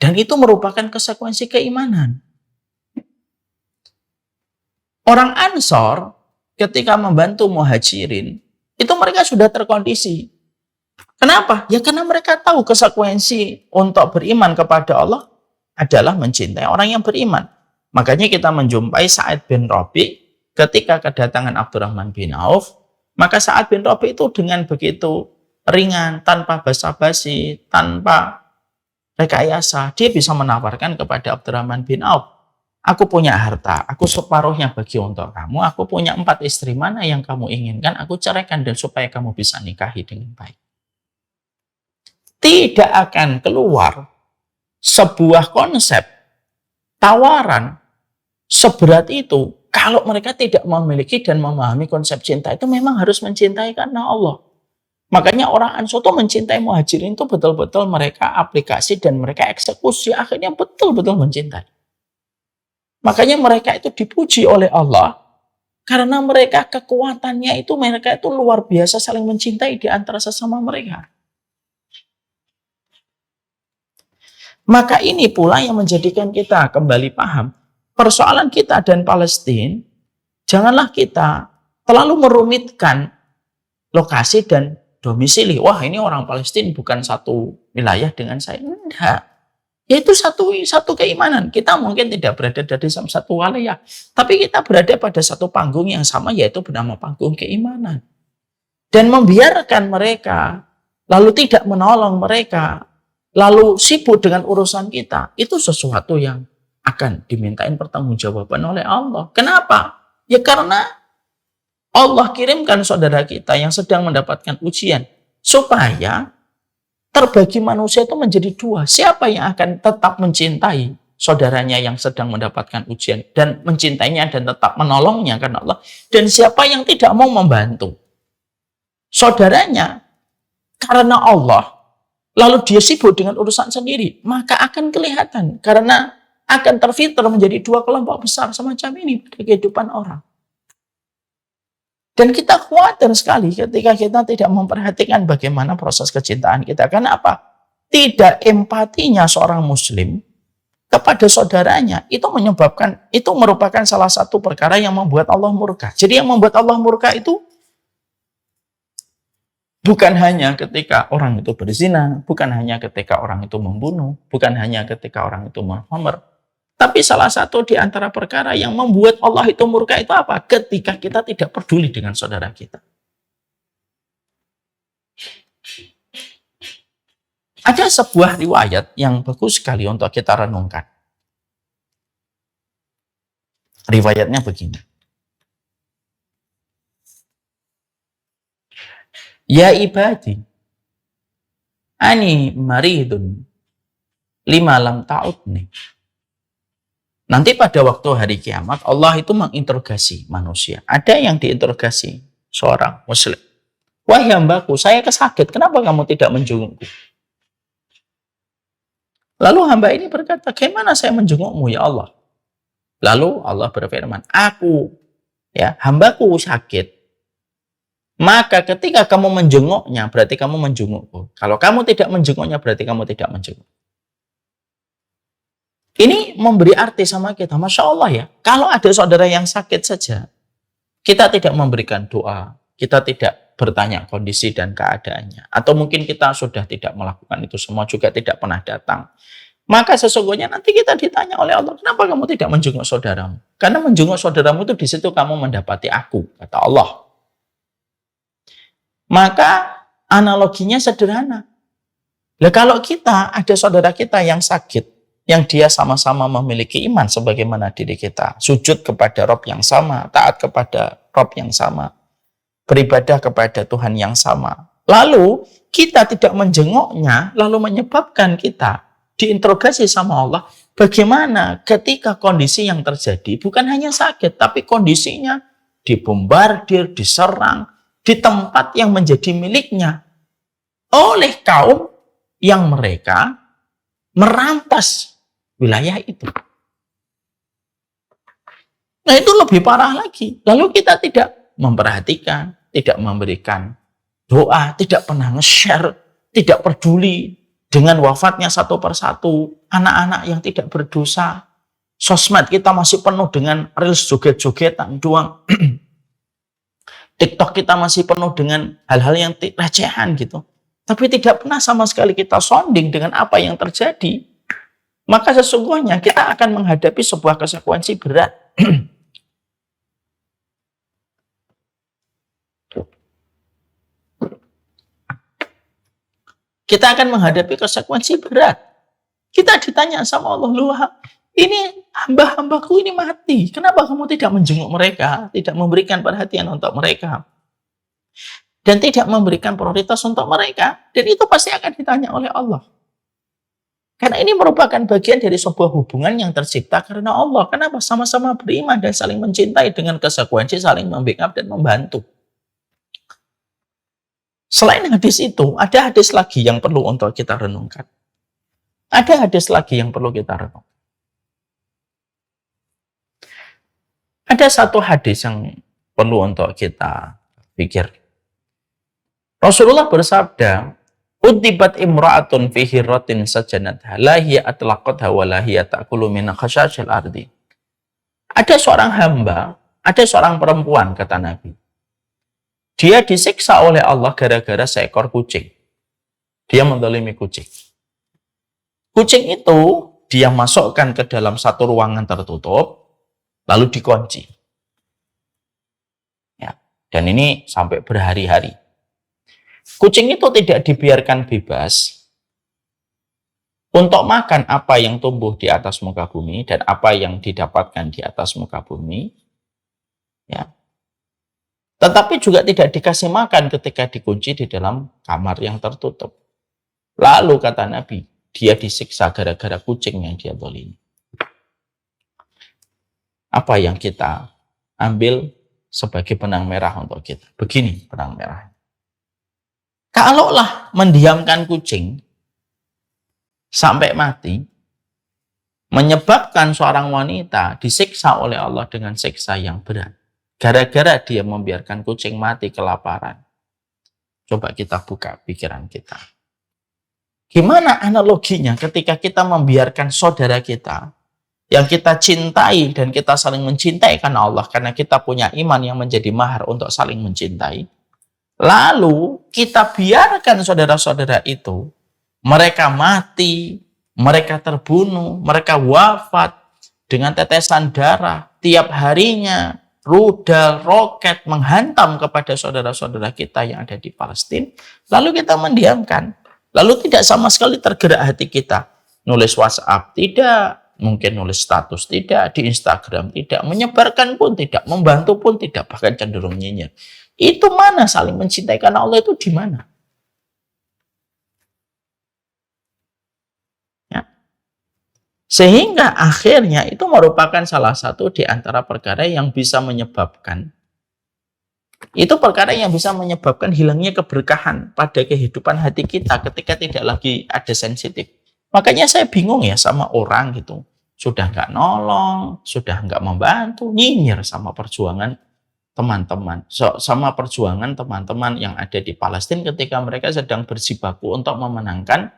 Dan itu merupakan konsekuensi keimanan. Orang Ansor ketika membantu muhajirin, itu mereka sudah terkondisi. Kenapa? Ya karena mereka tahu konsekuensi untuk beriman kepada Allah adalah mencintai orang yang beriman. Makanya kita menjumpai Sa'ad bin Rabi ketika kedatangan Abdurrahman bin Auf, maka Sa'ad bin Rabi itu dengan begitu ringan, tanpa basa-basi, tanpa rekayasa, dia bisa menawarkan kepada Abdurrahman bin Auf, aku punya harta, aku separuhnya bagi untuk kamu, aku punya 4 istri, mana yang kamu inginkan, aku ceraikan dan supaya kamu bisa nikahi dengan baik. Tidak akan keluar sebuah konsep tawaran seberat itu kalau mereka tidak memiliki dan memahami konsep cinta itu memang harus mencintai karena Allah. Makanya orang Ansor itu mencintai muhajirin itu betul-betul mereka aplikasi dan mereka eksekusi, akhirnya betul-betul mencintai. Makanya mereka itu dipuji oleh Allah karena mereka kekuatannya itu mereka itu luar biasa saling mencintai di antara sesama mereka. Maka ini pula yang menjadikan kita kembali paham persoalan kita dan Palestina, janganlah kita terlalu merumitkan lokasi dan domisili. Wah, ini orang Palestina bukan satu wilayah dengan saya. Enggak. Yaitu satu keimanan. Kita mungkin tidak berada di satu wilayah, tapi kita berada pada satu panggung yang sama, yaitu bernama panggung keimanan. Dan membiarkan mereka lalu tidak menolong mereka, lalu sibuk dengan urusan kita, itu sesuatu yang akan dimintain pertanggungjawaban oleh Allah. Kenapa? Ya karena Allah kirimkan saudara kita yang sedang mendapatkan ujian supaya terbagi manusia itu menjadi dua. Siapa yang akan tetap mencintai saudaranya yang sedang mendapatkan ujian dan mencintainya dan tetap menolongnya karena Allah, dan siapa yang tidak mau membantu saudaranya karena Allah, lalu dia sibuk dengan urusan sendiri, maka akan kelihatan karena akan terfilter menjadi dua kelompok besar semacam ini pada kehidupan orang. Dan kita khawatir sekali ketika kita tidak memperhatikan bagaimana proses kecintaan kita. Karena apa? Tidak empatinya seorang muslim kepada saudaranya itu merupakan salah satu perkara yang membuat Allah murka. Jadi yang membuat Allah murka itu bukan hanya ketika orang itu berzina, bukan hanya ketika orang itu membunuh, bukan hanya ketika orang itu menghomer, tapi salah satu di antara perkara yang membuat Allah itu murka itu apa? Ketika kita tidak peduli dengan saudara kita. Ada sebuah riwayat yang bagus sekali untuk kita renungkan. Riwayatnya begini. Ya ibadi, ani maridun lima lam ta'udni. Nanti pada waktu hari kiamat, Allah itu menginterogasi manusia. Ada yang diinterogasi seorang muslim. Wahai hambaku, saya kesakit, kenapa kamu tidak menjengukku? Lalu hamba ini berkata, bagaimana saya menjengukmu ya Allah? Lalu Allah berfirman, hambaku sakit. Maka ketika kamu menjenguknya, berarti kamu menjengukku. Kalau kamu tidak menjenguknya, berarti kamu tidak menjenguk. Ini memberi arti sama kita. Masya Allah ya, kalau ada saudara yang sakit saja, kita tidak memberikan doa, kita tidak bertanya kondisi dan keadaannya. Atau mungkin kita sudah tidak melakukan itu semua, juga tidak pernah datang. Maka sesungguhnya nanti kita ditanya oleh Allah, kenapa kamu tidak menjenguk saudaramu? Karena menjenguk saudaramu itu di situ kamu mendapati aku, kata Allah. Maka analoginya sederhana. Nah, kalau kita ada saudara kita yang sakit, yang dia sama-sama memiliki iman sebagaimana diri kita, sujud kepada Rabb yang sama, taat kepada Rabb yang sama, beribadah kepada Tuhan yang sama, lalu kita tidak menjenguknya, lalu menyebabkan kita diinterogasi sama Allah, bagaimana ketika kondisi yang terjadi bukan hanya sakit, tapi kondisinya dibombardir, diserang, di tempat yang menjadi miliknya oleh kaum yang mereka merampas wilayah itu. Nah, itu lebih parah lagi. Lalu kita tidak memperhatikan, tidak memberikan doa, tidak pernah nge-share, tidak peduli dengan wafatnya satu persatu anak-anak yang tidak berdosa. Sosmed kita masih penuh dengan reels joget-jogetan doang. TikTok kita masih penuh dengan hal-hal yang recehan gitu. Tapi tidak pernah sama sekali kita sounding dengan apa yang terjadi. Maka sesungguhnya kita akan menghadapi sebuah konsekuensi berat. Kita akan menghadapi konsekuensi berat. Kita ditanya sama Allah, ini hamba-hambaku ini mati. Kenapa kamu tidak menjenguk mereka? Tidak memberikan perhatian untuk mereka. Dan tidak memberikan prioritas untuk mereka. Dan itu pasti akan ditanya oleh Allah. Karena ini merupakan bagian dari sebuah hubungan yang tercipta karena Allah. Kenapa? Sama-sama beriman dan saling mencintai dengan konsekuensi saling membackup dan membantu. Selain hadis itu, ada hadis lagi yang perlu untuk kita renungkan. Ada hadis lagi yang perlu kita renungkan. Ada satu hadis yang perlu untuk kita pikir. Rasulullah bersabda, "Utibat imra'atun fi hirratin sajanatha, la hiya atlaqatha wa la hiya ta'kulu min khashashil ardi." Ada seorang hamba, ada seorang perempuan, kata Nabi. Dia disiksa oleh Allah gara-gara seekor kucing. Dia menzalimi kucing. Kucing itu dia masukkan ke dalam satu ruangan tertutup, lalu dikunci. Ya, dan ini sampai berhari-hari. Kucing itu tidak dibiarkan bebas untuk makan apa yang tumbuh di atas muka bumi dan apa yang didapatkan di atas muka bumi. Ya. Tetapi juga tidak dikasih makan ketika dikunci di dalam kamar yang tertutup. Lalu kata Nabi, dia disiksa gara-gara kucing yang dia zalimi. Apa yang kita ambil sebagai benang merah untuk kita? Begini benang merah. Kalaulah mendiamkan kucing sampai mati, menyebabkan seorang wanita disiksa oleh Allah dengan siksa yang berat. Gara-gara dia membiarkan kucing mati kelaparan. Coba kita buka pikiran kita. Gimana analoginya ketika kita membiarkan saudara kita yang kita cintai dan kita saling mencintai karena Allah, karena kita punya iman yang menjadi mahar untuk saling mencintai. Lalu kita biarkan saudara-saudara itu, mereka mati, mereka terbunuh, mereka wafat dengan tetesan darah tiap harinya. Rudal, roket menghantam kepada saudara-saudara kita yang ada di Palestina. Lalu kita mendiamkan. Lalu tidak sama sekali tergerak hati kita. Nulis WhatsApp tidak, mungkin nulis status tidak, di Instagram tidak, menyebarkan pun tidak, membantu pun tidak, bahkan cenderung nyinyir. Itu mana saling mencintai karena Allah itu di mana? Sehingga akhirnya itu merupakan salah satu di antara perkara yang bisa menyebabkan hilangnya keberkahan pada kehidupan hati kita ketika tidak lagi ada sensitif. Makanya saya bingung ya sama orang gitu. Sudah nggak nolong, sudah nggak membantu, nyinyir sama perjuangan teman-teman. Sama perjuangan teman-teman yang ada di Palestina ketika mereka sedang berjibaku untuk memenangkan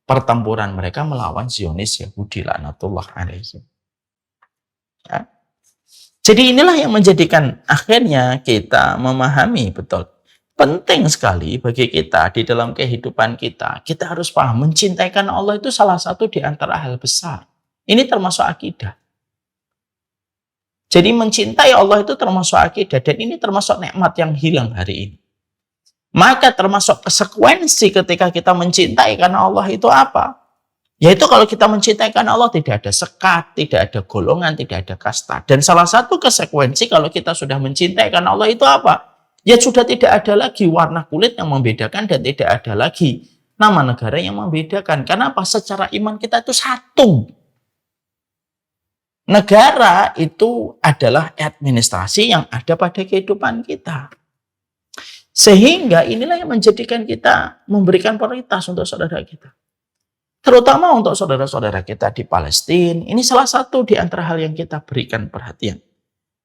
pertempuran mereka melawan Zionis Yahudi laknatullah alaihi. Ya. Jadi inilah yang menjadikan akhirnya kita memahami betul. Penting sekali bagi kita di dalam kehidupan kita. Kita harus paham mencintai karena Allah itu salah satu di antara hal besar. Ini termasuk akidah. Jadi mencintai Allah itu termasuk akidah dan ini termasuk nikmat yang hilang hari ini. Maka termasuk konsekuensi ketika kita mencintai karena Allah itu apa? Yaitu kalau kita mencintai karena Allah tidak ada sekat, tidak ada golongan, tidak ada kasta. Dan salah satu konsekuensi kalau kita sudah mencintai karena Allah itu apa? Ya sudah tidak ada lagi warna kulit yang membedakan dan tidak ada lagi nama negara yang membedakan. Karena apa? Secara iman kita itu satu. Negara itu adalah administrasi yang ada pada kehidupan kita. Sehingga inilah yang menjadikan kita memberikan prioritas untuk saudara kita. Terutama untuk saudara-saudara kita di Palestina. Ini salah satu di antara hal yang kita berikan perhatian.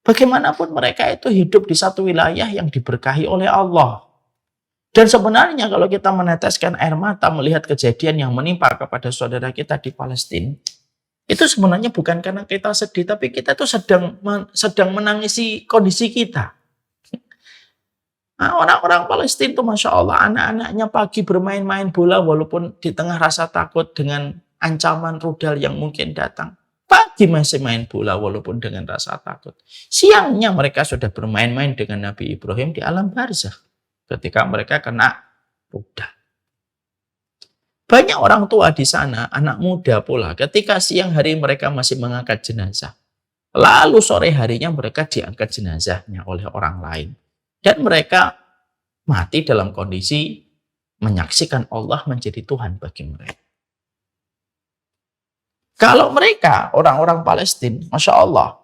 Bagaimanapun mereka itu hidup di satu wilayah yang diberkahi oleh Allah. Dan sebenarnya kalau kita meneteskan air mata melihat kejadian yang menimpa kepada saudara kita di Palestina, itu sebenarnya bukan karena kita sedih, tapi kita itu sedang menangisi kondisi kita. Nah, orang-orang Palestina itu Masya Allah, anak-anaknya pagi bermain-main bola walaupun di tengah rasa takut dengan ancaman rudal yang mungkin datang. Pagi masih main bola walaupun dengan rasa takut. Siangnya mereka sudah bermain-main dengan Nabi Ibrahim di alam barzakh ketika mereka kena rudal. Banyak orang tua di sana, anak muda pula, ketika siang hari mereka masih mengangkat jenazah. Lalu sore harinya mereka diangkat jenazahnya oleh orang lain. Dan mereka mati dalam kondisi menyaksikan Allah menjadi Tuhan bagi mereka. Kalau mereka, orang-orang Palestina, Masya Allah,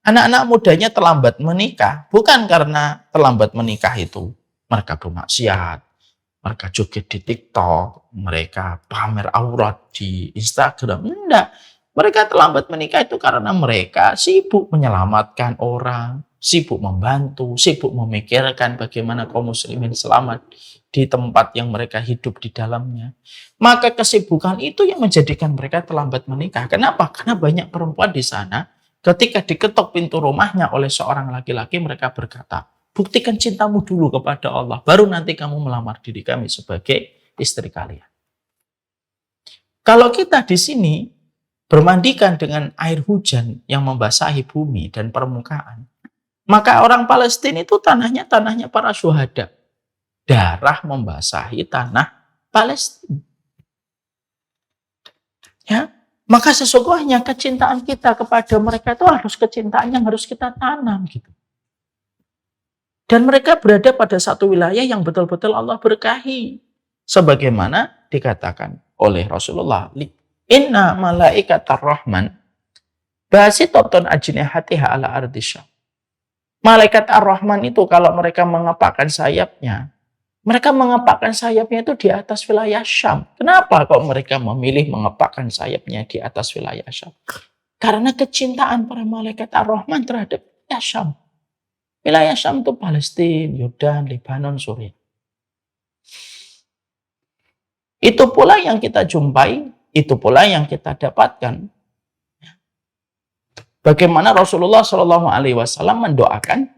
anak-anak mudanya terlambat menikah, bukan karena terlambat menikah itu mereka bermaksiat, mereka joget di TikTok, mereka pamer aurat di Instagram. Enggak, mereka terlambat menikah itu karena mereka sibuk menyelamatkan orang, sibuk membantu, sibuk memikirkan bagaimana kaum muslimin selamat di tempat yang mereka hidup di dalamnya. Maka kesibukan itu yang menjadikan mereka terlambat menikah. Kenapa? Karena banyak perempuan di sana ketika diketok pintu rumahnya oleh seorang laki-laki mereka berkata, buktikan cintamu dulu kepada Allah, baru nanti kamu melamar diri kami sebagai istri kalian. Kalau kita di sini bermandikan dengan air hujan yang membasahi bumi dan permukaan, maka orang Palestina itu tanahnya para syuhada. darah membasahi tanah Palestina. Ya, maka sesungguhnya kecintaan kita kepada mereka itu harus kecintaan yang harus kita tanam gitu. Dan mereka berada pada satu wilayah yang betul-betul Allah berkahi. Sebagaimana dikatakan oleh Rasulullah, inna malaikatar rahman basitotun ajnihatiha ala ardisya. Malaikat ar-Rahman itu kalau mereka mengepakkan sayapnya, mereka mengepakkan sayapnya itu di atas wilayah Syam. Kenapa kok mereka memilih mengepakkan sayapnya di atas wilayah Syam? Karena kecintaan para malaikat ar-Rahman terhadap wilayah Syam. Wilayah Syam itu Palestina, Yordan, Lebanon, Suriah. Itu pula yang kita jumpai, itu pula yang kita dapatkan. Bagaimana Rasulullah Shallallahu Alaihi Wasallam mendoakan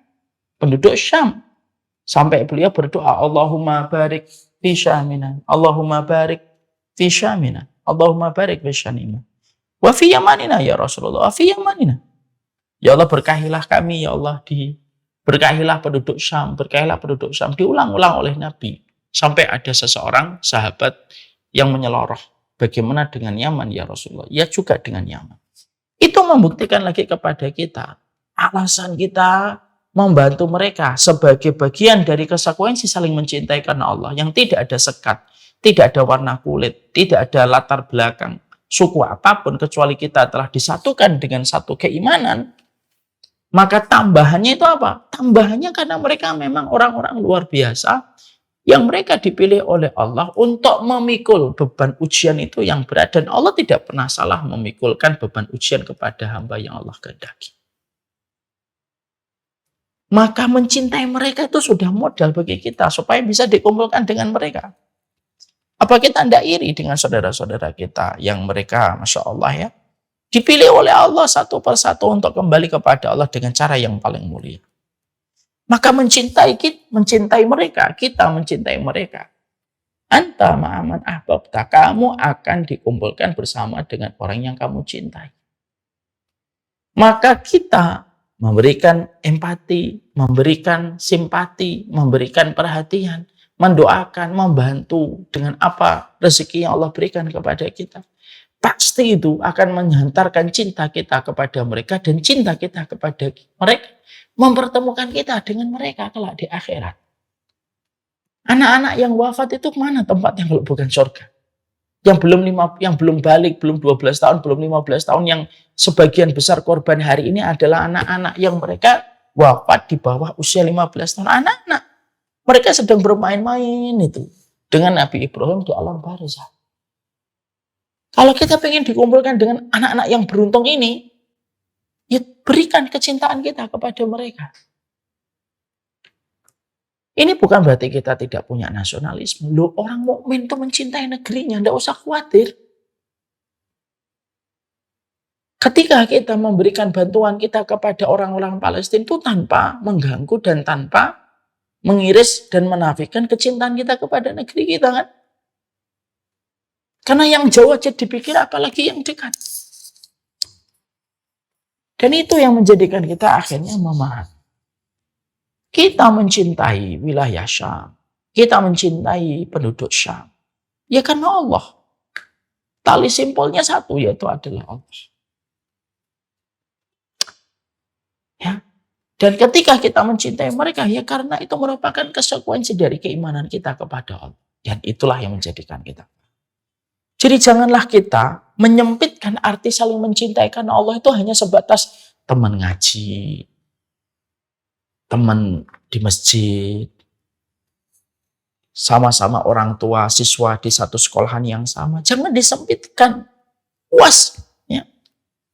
penduduk Syam sampai beliau berdoa, Allahumma barik fi Syamina, Allahumma barik fi Syamina, Allahumma barik fi Syamina, wa fi Yamanina ya Rasulullah, wa fi Yamanina. Ya Allah berkahilah kami, ya Allah berkahilah penduduk Syam, berkahilah penduduk Syam. Diulang-ulang oleh Nabi sampai ada seseorang sahabat yang menyeloroh, bagaimana dengan Yaman ya Rasulullah? Ya juga dengan Yaman. Itu membuktikan lagi kepada kita, alasan kita membantu mereka sebagai bagian dari konsekuensi saling mencintai karena Allah, yang tidak ada sekat, tidak ada warna kulit, tidak ada latar belakang, suku apapun, kecuali kita telah disatukan dengan satu keimanan. Maka tambahannya itu apa? Tambahannya karena mereka memang orang-orang luar biasa, yang mereka dipilih oleh Allah untuk memikul beban ujian itu yang berat. Dan Allah tidak pernah salah memikulkan beban ujian kepada hamba yang Allah kehendaki. Maka mencintai mereka itu sudah modal bagi kita supaya bisa dikumpulkan dengan mereka. Apa kita tidak iri dengan saudara-saudara kita yang mereka, Masya Allah ya, dipilih oleh Allah satu persatu untuk kembali kepada Allah dengan cara yang paling mulia. Maka mencintai mereka, kita mencintai mereka. Anta ma'aman ahbabta, kamu akan dikumpulkan bersama dengan orang yang kamu cintai. Maka kita memberikan empati, memberikan simpati, memberikan perhatian, mendoakan, membantu dengan apa rezeki yang Allah berikan kepada kita. Pasti itu akan menghantarkan cinta kita kepada mereka dan cinta kita kepada mereka mempertemukan kita dengan mereka kelak di akhirat. Anak-anak yang wafat itu mana tempatnya kalau bukan surga? Yang belum balik, belum 12 tahun, belum 15 tahun, yang sebagian besar korban hari ini adalah anak-anak yang mereka wafat di bawah usia 15 tahun. Anak-anak. Mereka sedang bermain-main itu dengan Nabi Ibrahim di alam barzakh. Kalau kita ingin dikumpulkan dengan anak-anak yang beruntung ini, ya berikan kecintaan kita kepada mereka. Ini bukan berarti kita tidak punya nasionalisme. Loh, orang mukmin itu mencintai negerinya, tidak usah khawatir. Ketika kita memberikan bantuan kita kepada orang-orang Palestina itu tanpa mengganggu dan tanpa mengiris dan menafikan kecintaan kita kepada negeri kita kan. Karena yang jauh aja dipikir, apalagi yang dekat. Dan itu yang menjadikan kita akhirnya memahami. Kita mencintai wilayah Syam. Kita mencintai penduduk Syam. Ya karena Allah. Tali simpulnya satu, yaitu adalah Allah. Ya. Dan ketika kita mencintai mereka, ya karena itu merupakan konsekuensi dari keimanan kita kepada Allah. Dan itulah yang menjadikan kita. Jadi janganlah kita menyempitkan arti saling mencintai karena Allah itu hanya sebatas teman ngaji, teman di masjid, sama-sama orang tua, siswa di satu sekolahan yang sama. Jangan disempitkan. Luas. Ya.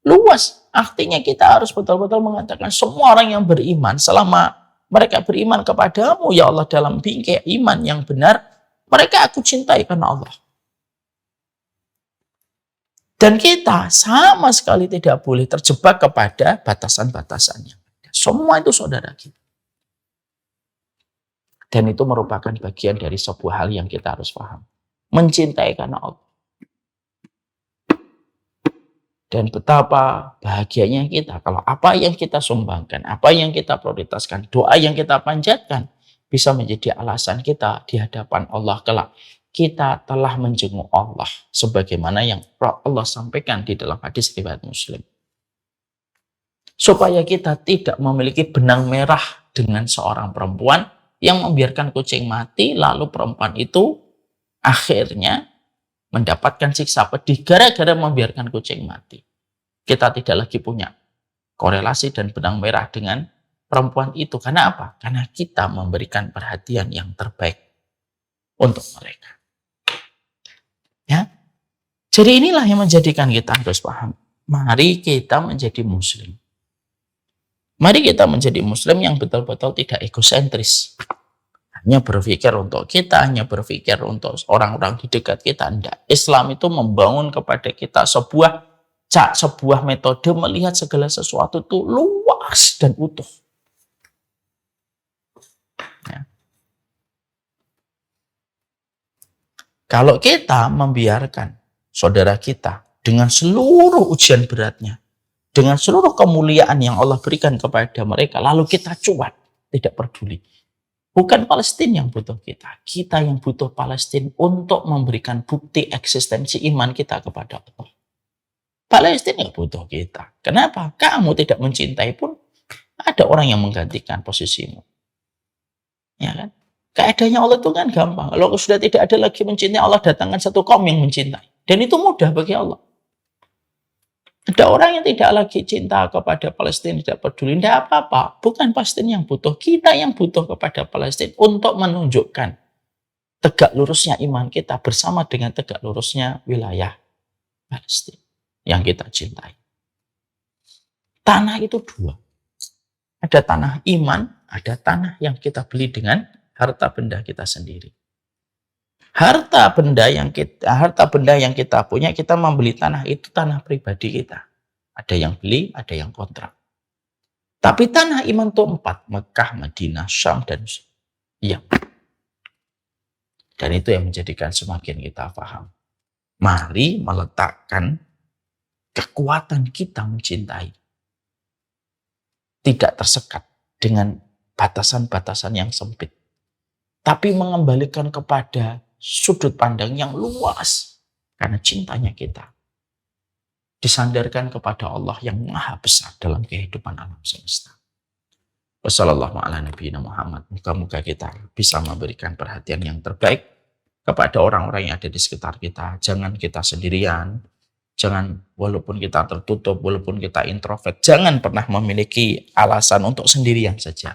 Luas. Artinya kita harus betul-betul mengatakan semua orang yang beriman, selama mereka beriman kepadamu, ya Allah, dalam bingkai iman yang benar, mereka aku cintai karena Allah. Dan kita sama sekali tidak boleh terjebak kepada batasan-batasannya. Semua itu saudara kita. Dan itu merupakan bagian dari sebuah hal yang kita harus paham. Mencintai karena Allah. Dan betapa bahagianya kita kalau apa yang kita sumbangkan, apa yang kita prioritaskan, doa yang kita panjatkan, bisa menjadi alasan kita di hadapan Allah kelak. Kita telah menjenguk Allah sebagaimana yang Allah sampaikan di dalam hadis riwayat Muslim. Supaya kita tidak memiliki benang merah dengan seorang perempuan yang membiarkan kucing mati, lalu perempuan itu akhirnya mendapatkan siksa pedih gara-gara membiarkan kucing mati. Kita tidak lagi punya korelasi dan benang merah dengan perempuan itu. Karena apa? Karena kita memberikan perhatian yang terbaik untuk mereka. Ya. Jadi inilah yang menjadikan kita harus paham. Mari kita menjadi muslim. Mari kita menjadi muslim yang betul-betul tidak egosentris. Hanya berpikir untuk kita, hanya berpikir untuk orang-orang di dekat kita. Tidak. Islam itu membangun kepada kita sebuah metode melihat segala sesuatu itu luas dan utuh. Ya. Kalau kita membiarkan saudara kita dengan seluruh ujian beratnya, dengan seluruh kemuliaan yang Allah berikan kepada mereka, lalu kita cuek, tidak peduli. Bukan Palestina yang butuh kita. Kita yang butuh Palestina untuk memberikan bukti eksistensi iman kita kepada Allah. Palestina nggak butuh kita. Kenapa? Kamu tidak mencintai pun ada orang yang menggantikan posisimu. Ya kan? Keadaannya Allah itu kan gampang. Kalau sudah tidak ada lagi mencintai, Allah datangkan satu kaum yang mencintai. Dan itu mudah bagi Allah. Ada orang yang tidak lagi cinta kepada Palestina, tidak peduli, tidak apa-apa. Bukan Palestina yang butuh, kita yang butuh kepada Palestina untuk menunjukkan tegak lurusnya iman kita bersama dengan tegak lurusnya wilayah Palestina yang kita cintai. Tanah itu dua. Ada tanah iman, ada tanah yang kita beli dengan harta benda kita sendiri. Harta benda yang kita punya, kita membeli tanah itu tanah pribadi kita. Ada yang beli, ada yang kontrak. Tapi tanah iman itu 4, Mekah, Madinah, Syam, dan Yaman. Dan itu yang menjadikan semakin kita paham. Mari meletakkan kekuatan kita mencintai. Tidak tersekat dengan batasan-batasan yang sempit. Tapi mengembalikan kepada sudut pandang yang luas. Karena cintanya kita disandarkan kepada Allah yang maha besar dalam kehidupan alam semesta. Wassalamualaikum warahmatullahi wabarakatuh. Moga-moga kita bisa memberikan perhatian yang terbaik kepada orang-orang yang ada di sekitar kita. Jangan kita sendirian. Jangan, walaupun kita tertutup, walaupun kita introvert, jangan pernah memiliki alasan untuk sendirian saja.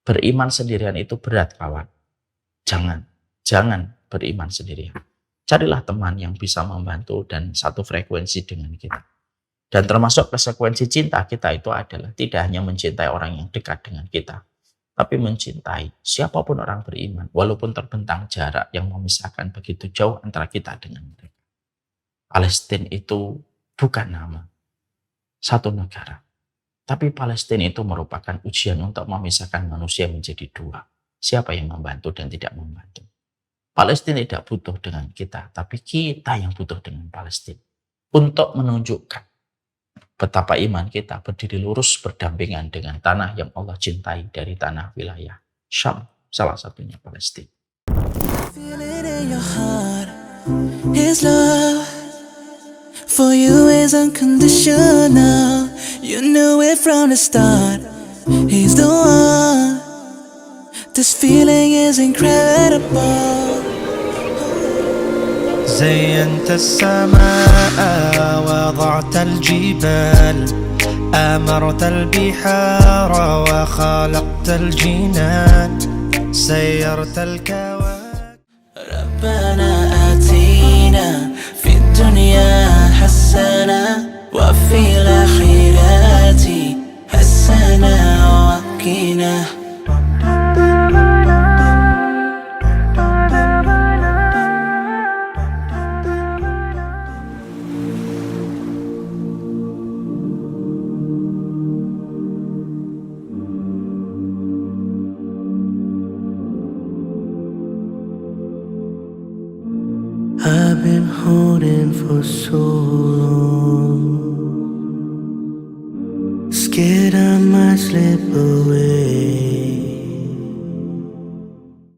Beriman sendirian itu berat, kawan. Jangan beriman sendirian. Carilah teman yang bisa membantu dan satu frekuensi dengan kita. Dan termasuk konsekuensi cinta kita itu adalah tidak hanya mencintai orang yang dekat dengan kita, tapi mencintai siapapun orang beriman, walaupun terbentang jarak yang memisahkan begitu jauh antara kita dengan mereka. Palestina itu bukan nama satu negara. Tapi Palestina itu merupakan ujian untuk memisahkan manusia menjadi dua. Siapa yang membantu dan tidak membantu. Palestina tidak butuh dengan kita, tapi kita yang butuh dengan Palestina. Untuk menunjukkan betapa iman kita berdiri lurus berdampingan dengan tanah yang Allah cintai dari tanah wilayah Syam, salah satunya Palestina. Feel it in your heart, His love for you is unconditional. You knew it from the start. He's the one. This feeling is incredible. زينت السماء وضعت الجبال أمرت البحار وخلقت الجنان سيرت الكواكب ربنا آتينا في الدنيا حسنة وفي الآخرة حسنة وقنا I've been holding for so long, scared I might slip away.